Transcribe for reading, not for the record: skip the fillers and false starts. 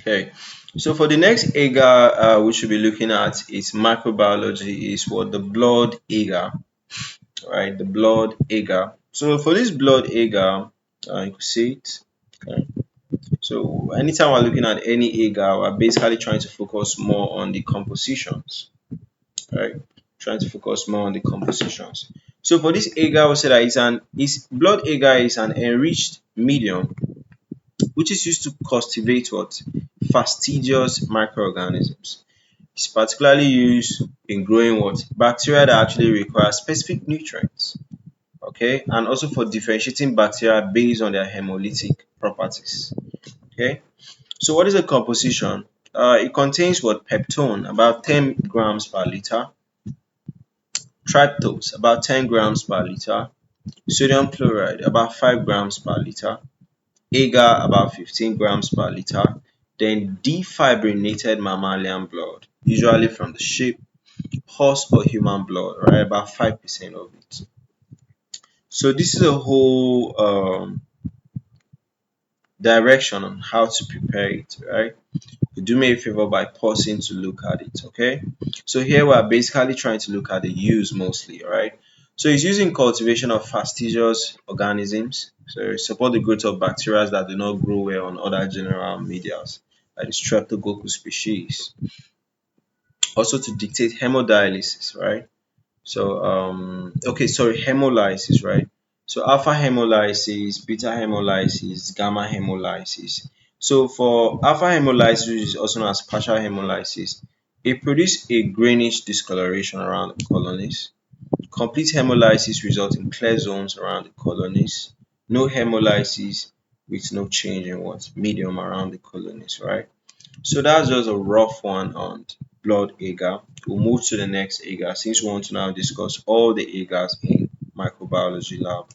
Okay, so for the next agar we should be looking at is microbiology, is what the blood agar, right? The blood agar. So for this blood agar, you could see it. Okay. So anytime we're looking at any agar, we're basically trying to focus more on the compositions, right? Trying to focus more on the compositions. So for this agar, we say that blood agar is an enriched medium which is used to cultivate what fastidious microorganisms. It's particularly used in growing what bacteria that actually require specific nutrients. Okay, and also for differentiating bacteria based on their hemolytic properties. Okay, so what is the composition? It contains what peptone about 10 grams per liter, tryptose about 10 grams per liter, sodium chloride about 5 grams per liter, agar about 15 grams per liter, then defibrinated mammalian blood, usually from the sheep, horse or human blood, right? About 5% of it. So this is a whole direction on how to prepare it, right? Do me a favor by pausing to look at it, okay? So here we're basically trying to look at the use mostly, right? So it's using cultivation of fastidious organisms, so it support the growth of bacteria that do not grow well on other general medias, like the streptococcus species. Also to dictate hemodialysis, right? So okay, sorry, hemolysis, right? So alpha hemolysis, beta hemolysis, gamma hemolysis. So for alpha hemolysis, which is also known as partial hemolysis, it produces a greenish discoloration around the colonies. Complete hemolysis results in clear zones around the colonies. No hemolysis with no change in what medium around the colonies, right? So that's just a rough one on blood agar. We'll move to the next agar since we want to now discuss all the agars in microbiology lab.